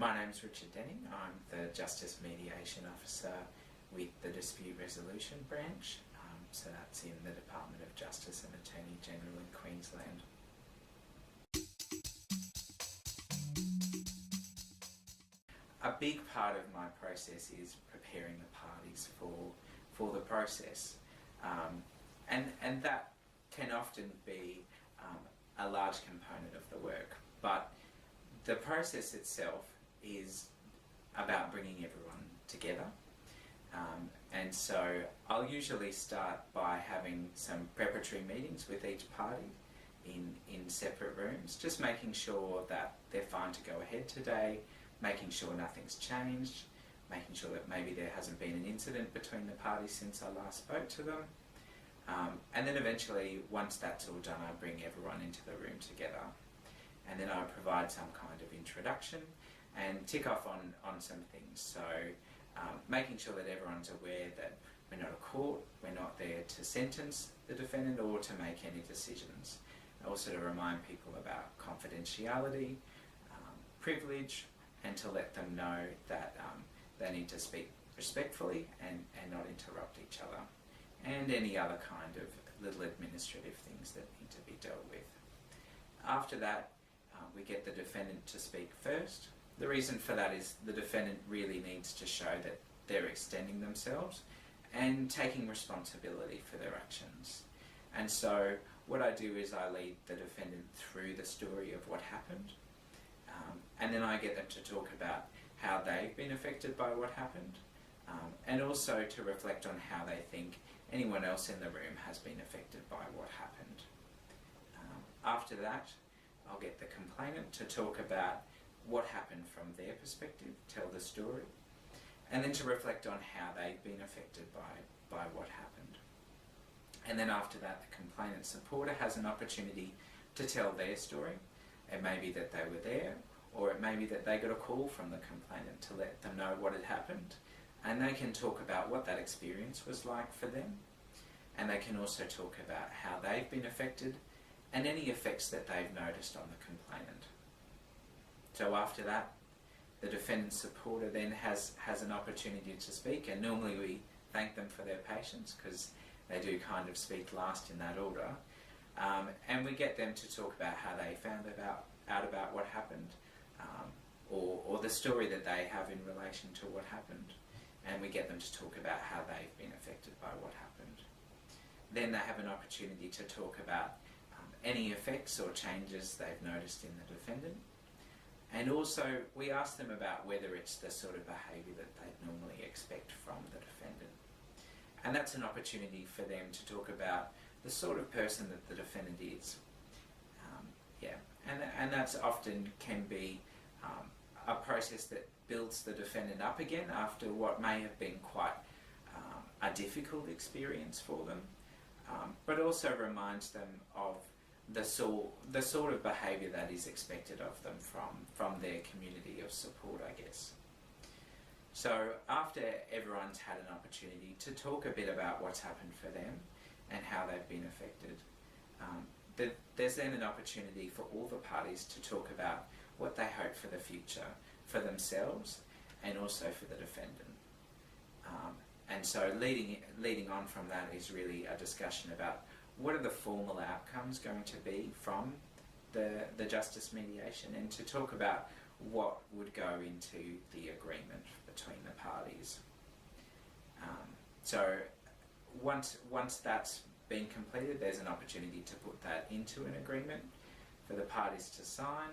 My name is Richard Denning. I'm the Justice Mediation Officer with the Dispute Resolution Branch. So that's in the Department of Justice and Attorney General in Queensland. A big part of my process is preparing the parties for the process. And that can often be a large component of the work. But the process itself is about bringing everyone together. And so I'll usually start by having some preparatory meetings with each party in separate rooms, just making sure that they're fine to go ahead today, making sure nothing's changed, making sure that maybe there hasn't been an incident between the parties since I last spoke to them. And then eventually, once that's all done, I bring everyone into the room together. And then I provide some kind of introduction and tick off on some things. So making sure that everyone's aware that we're not a court, we're not there to sentence the defendant or to make any decisions. Also to remind people about confidentiality, privilege, and to let them know that they need to speak respectfully and not interrupt each other, and any other kind of little administrative things that need to be dealt with. After that, we get the defendant to speak first. The reason for that is the defendant really needs to show that they're extending themselves and taking responsibility for their actions. And so what I do is I lead the defendant through the story of what happened, and then I get them to talk about how they've been affected by what happened, and also to reflect on how they think anyone else in the room has been affected by what happened. After that, I'll get the complainant to talk about what happened from their perspective, tell the story, and then to reflect on how they've been affected by what happened. And then after that, the complainant supporter has an opportunity to tell their story. It may be that they were there, or it may be that they got a call from the complainant to let them know what had happened, and they can talk about what that experience was like for them, and they can also talk about how they've been affected and any effects that they've noticed on the complainant. So after that, the defendant supporter then has an opportunity to speak, and normally we thank them for their patience because they do kind of speak last in that order, and we get them to talk about how they found out about what happened, or the story that they have in relation to what happened, and we get them to talk about how they've been affected by what happened. Then they have an opportunity to talk about any effects or changes they've noticed in the defendant. And also, we ask them about whether it's the sort of behaviour that they'd normally expect from the defendant. And that's an opportunity for them to talk about the sort of person that the defendant is. And that's often can be a process that builds the defendant up again after what may have been quite a difficult experience for them, but also reminds them of the sort of behaviour that is expected of them from their community of support, I guess. So after everyone's had an opportunity to talk a bit about what's happened for them and how they've been affected, there's then an opportunity for all the parties to talk about what they hope for the future for themselves and also for the defendant. And so leading on from that is really a discussion about what are the formal outcomes going to be from the justice mediation, and to talk about what would go into the agreement between the parties. So once that's been completed, there's an opportunity to put that into an agreement for the parties to sign,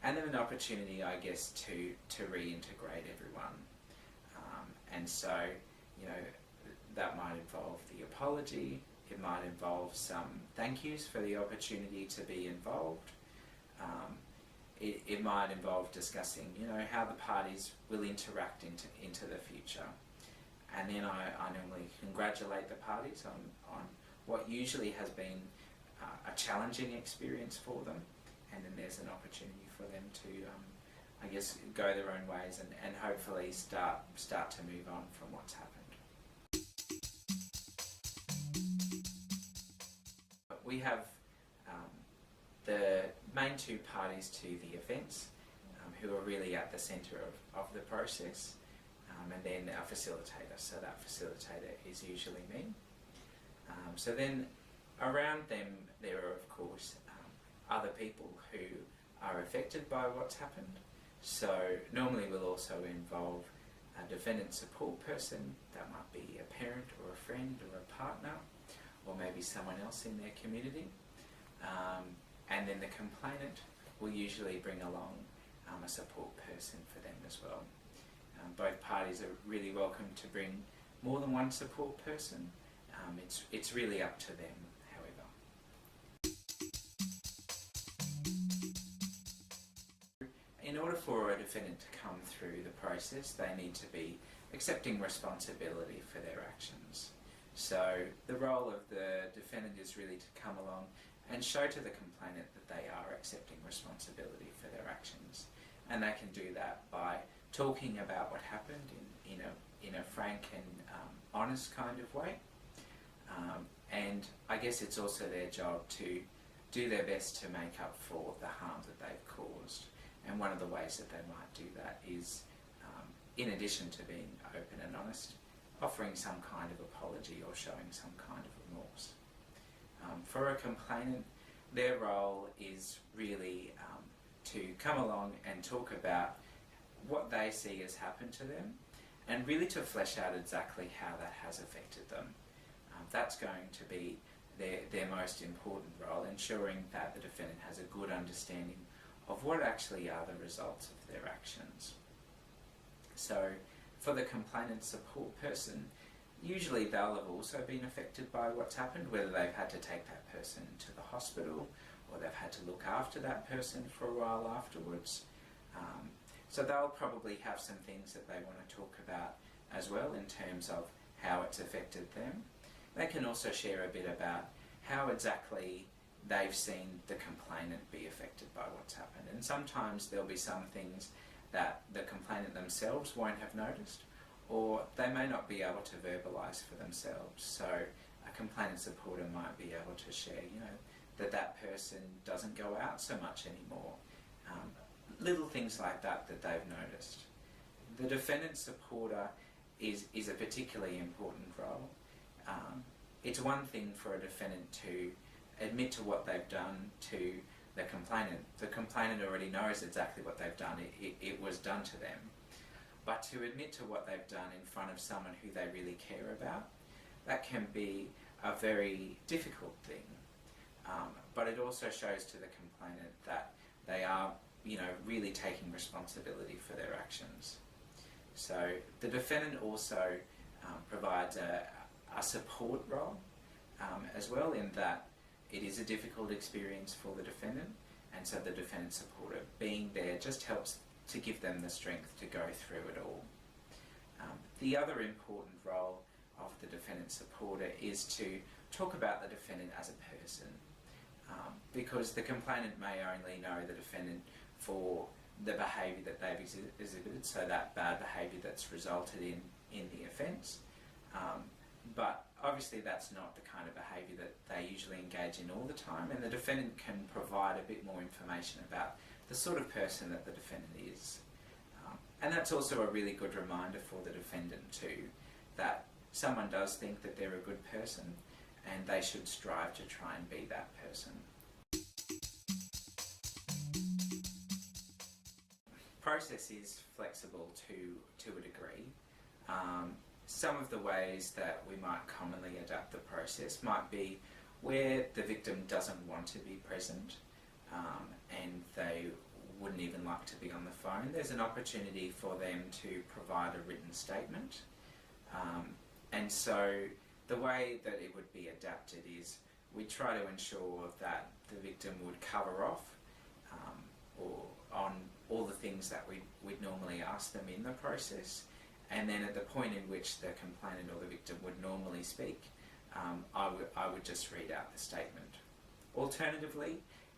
and then an opportunity, I guess, to reintegrate everyone. And so, that might involve the apology. It might involve some thank yous for the opportunity to be involved. It might involve discussing, how the parties will interact into the future. And then I normally congratulate the parties on what usually has been a challenging experience for them. And then there's an opportunity for them to, go their own ways and hopefully start to move on from what's happened. We have the main two parties to the offence who are really at the centre of the process, and then our facilitator. So that facilitator is usually me. So then around them there are of course other people who are affected by what's happened. So normally we'll also involve a defendant support person. That might be a parent or a friend or a partner, or maybe someone else in their community. And then the complainant will usually bring along a support person for them as well. Both parties are really welcome to bring more than one support person. It's really up to them, however. In order for a defendant to come through the process, they need to be accepting responsibility for their actions. So the role of the defendant is really to come along and show to the complainant that they are accepting responsibility for their actions. And they can do that by talking about what happened in a frank and honest kind of way. And I guess it's also their job to do their best to make up for the harm that they've caused. And one of the ways that they might do that is, in addition to being open and honest, offering some kind of apology or showing some kind of remorse. For a complainant, their role is really to come along and talk about what they see has happened to them, and really to flesh out exactly how that has affected them. That's going to be their most important role, ensuring that the defendant has a good understanding of what actually are the results of their actions. So for the complainant support person, usually they'll have also been affected by what's happened, whether they've had to take that person to the hospital or they've had to look after that person for a while afterwards. So they'll probably have some things that they want to talk about as well in terms of how it's affected them. They can also share a bit about how exactly they've seen the complainant be affected by what's happened. And sometimes there'll be some things that the complainant themselves won't have noticed, or they may not be able to verbalise for themselves. So a complainant supporter might be able to share, that person doesn't go out so much anymore. Little things like that they've noticed. The defendant supporter is a particularly important role. It's one thing for a defendant to admit to what they've done to the complainant. The complainant already knows exactly what they've done. It was done to them. But to admit to what they've done in front of someone who they really care about, that can be a very difficult thing. But it also shows to the complainant that they are, really taking responsibility for their actions. So the defendant also provides a support role as well, in that it is a difficult experience for the defendant, and so the defendant supporter being there just helps to give them the strength to go through it all. The other important role of the defendant supporter is to talk about the defendant as a person, because the complainant may only know the defendant for the behaviour that they've exhibited, so that bad behaviour that's resulted in the offence. But obviously that's not the kind of behaviour that they usually engage in all the time, and the defendant can provide a bit more information about the sort of person that the defendant is. And that's also a really good reminder for the defendant too, that someone does think that they're a good person and they should strive to try and be that person. Process is flexible to a degree. Some of the ways that we might commonly adapt the process might be where the victim doesn't want to be present and they wouldn't even like to be on the phone. There's an opportunity for them to provide a written statement. And so the way that it would be adapted is we try to ensure that the victim would cover off or on all the things that we'd normally ask them in the process. And then at the point in which the complainant or the victim would normally speak, I would just read out the statement. Alternatively,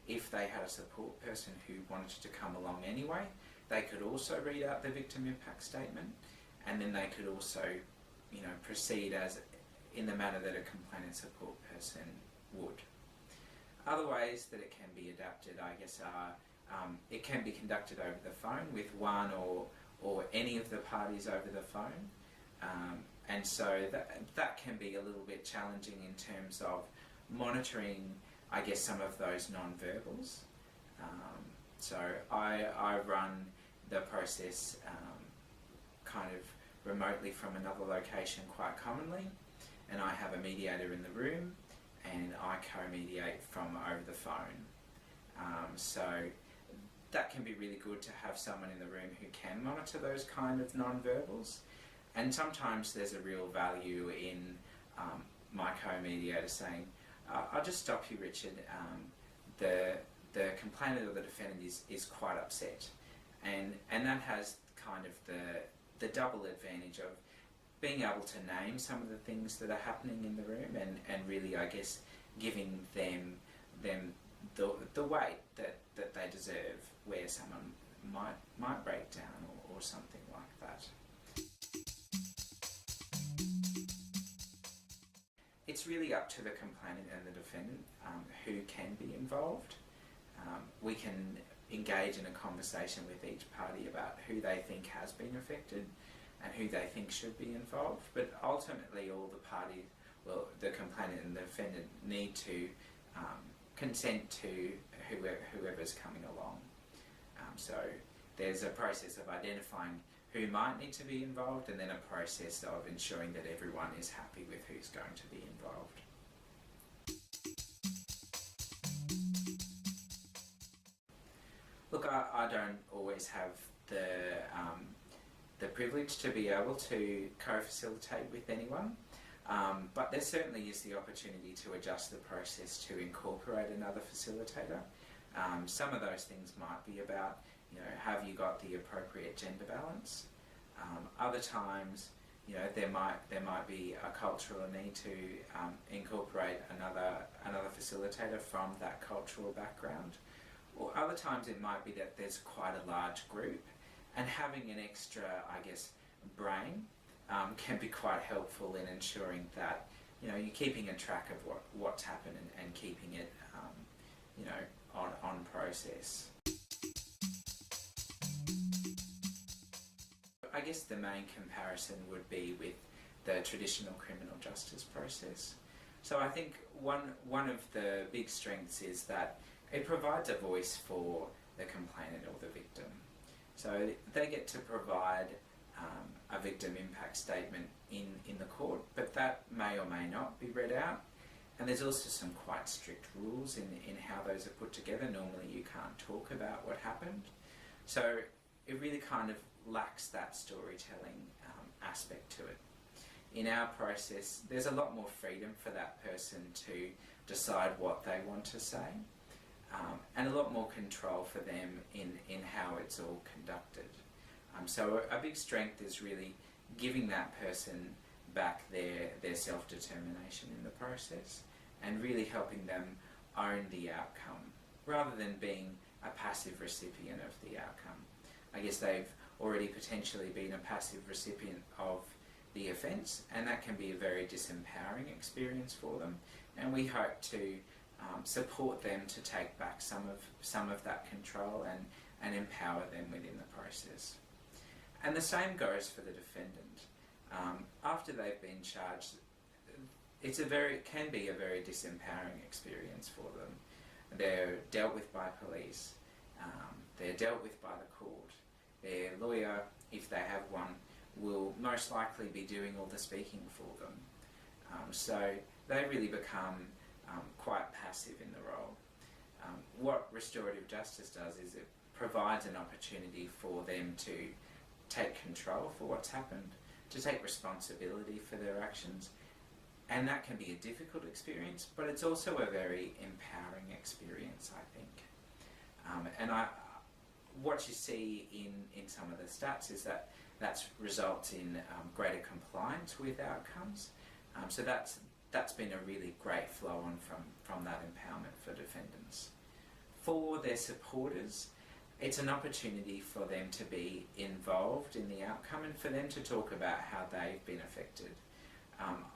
if they had a support person who wanted to come along anyway, they could also read out the victim impact statement, and then they could also, proceed as in the manner that a complainant support person would. Other ways that it can be adapted, I guess, are it can be conducted over the phone with one or any of the parties over the phone. And so that can be a little bit challenging in terms of monitoring, I guess, some of those non-verbals. So I run the process kind of remotely from another location quite commonly, and I have a mediator in the room and I co-mediate from over the phone. So that can be really good to have someone in the room who can monitor those kind of non-verbals. And sometimes there's a real value in my co-mediator saying, I'll just stop you, Richard. The complainant or the defendant is quite upset. And that has kind of the double advantage of being able to name some of the things that are happening in the room and really, I guess, giving them the weight that they deserve where someone might break down or something like that. It's really up to the complainant and the defendant who can be involved. We can engage in a conversation with each party about who they think has been affected and who they think should be involved, but ultimately all the parties, well, the complainant and the defendant need to consent to whoever's coming along. So there's a process of identifying who might need to be involved, and then a process of ensuring that everyone is happy with who's going to be involved. Look, I don't always have the privilege to be able to co-facilitate with anyone, but there certainly is the opportunity to adjust the process to incorporate another facilitator. Some of those things might be about, have you got the appropriate gender balance? Other times, there might be a cultural need to incorporate another facilitator from that cultural background. Or other times it might be that there's quite a large group, and having an extra, I guess, brain can be quite helpful in ensuring that you're keeping a track of what's happened and keeping it on process. I guess the main comparison would be with the traditional criminal justice process. So I think one of the big strengths is that it provides a voice for the complainant or the victim. So they get to provide a victim impact statement in the court, but that may or may not be read out. And there's also some quite strict rules in how those are put together. Normally you can't talk about what happened. So it really kind of lacks that storytelling aspect to it. In our process, there's a lot more freedom for that person to decide what they want to say, and a lot more control for them in how it's all conducted. So a big strength is really giving that person back their self-determination in the process and really helping them own the outcome rather than being a passive recipient of the outcome. I guess they've already potentially been a passive recipient of the offence, and that can be a very disempowering experience for them, and we hope to support them to take back some of that control and empower them within the process. And the same goes for the defendant. After they've been charged, it can be a very disempowering experience for them. They're dealt with by police, they're dealt with by the court. Their lawyer, if they have one, will most likely be doing all the speaking for them. So they really become quite passive in the role. What restorative justice does is it provides an opportunity for them to take control for what's happened, to take responsibility for their actions, and that can be a difficult experience, but it's also a very empowering experience, I think. And what you see in some of the stats is that results in greater compliance with outcomes. So that's been a really great flow on from that empowerment for defendants. For their supporters, it's an opportunity for them to be involved in the outcome and for them to talk about how they've been affected.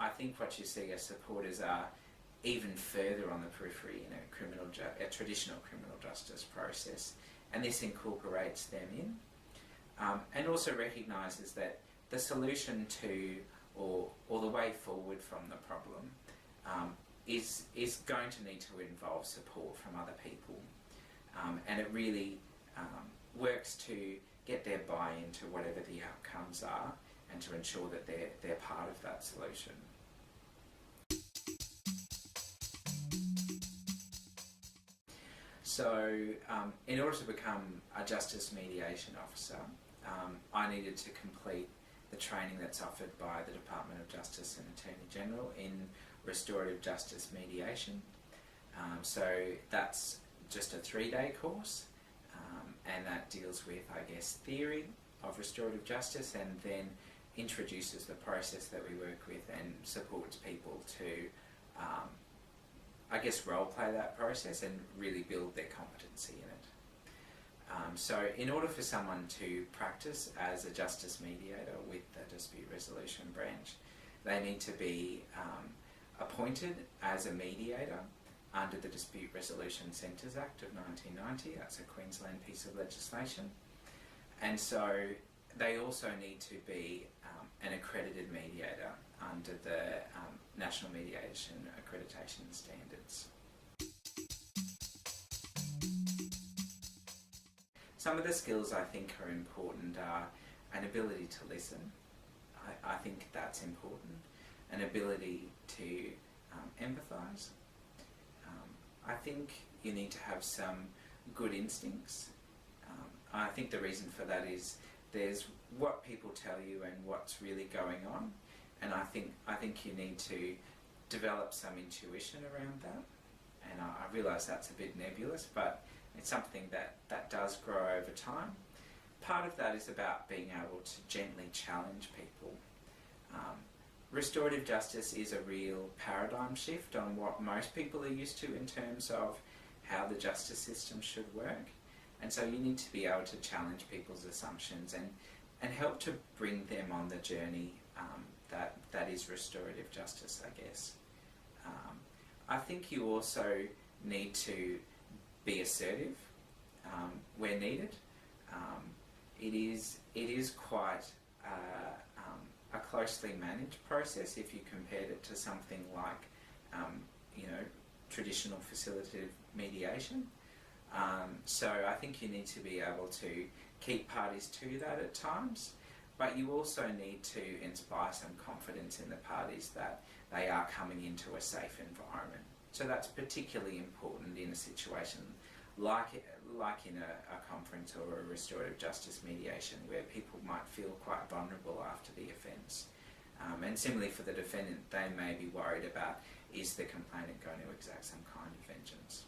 I think what you see as supporters are even further on the periphery in a traditional criminal justice process, and this incorporates them in, and also recognises that the solution to or the way forward from the problem is going to need to involve support from other people, and it really works to get their buy-in to whatever the outcomes are and to ensure that they're part of that solution. So in order to become a justice mediation officer, I needed to complete the training that's offered by the Department of Justice and Attorney General in restorative justice mediation. So that's just a 3-day course, and that deals with, I guess, theory of restorative justice, and then introduces the process that we work with and supports people to, I guess, role play that process and really build their competency in it. So in order for someone to practice as a justice mediator with the dispute resolution branch, they need to be appointed as a mediator under the Dispute Resolution Centres Act of 1990. That's a Queensland piece of legislation. And so they also need to be an accredited mediator under the National Mediation Accreditation Standards. Some of the skills I think are important are an ability to listen. I think that's important. An ability to empathise. I think you need to have some good instincts. I think the reason for that is there's what people tell you and what's really going on, and I think you need to develop some intuition around that. And I realise that's a bit nebulous, but it's something that does grow over time. Part of that is about being able to gently challenge people. Restorative justice is a real paradigm shift on what most people are used to in terms of how the justice system should work. And so you need to be able to challenge people's assumptions and help to bring them on the journey that is restorative justice, I guess. I think you also need to be assertive where needed. It is quite a closely managed process if you compared it to something like traditional facilitative mediation. So I think you need to be able to keep parties to that at times, but you also need to inspire some confidence in the parties that they are coming into a safe environment. So that's particularly important in a situation like in a conference or a restorative justice mediation where people might feel quite vulnerable after the offence. And similarly for the defendant, they may be worried about, is the complainant going to exact some kind of vengeance?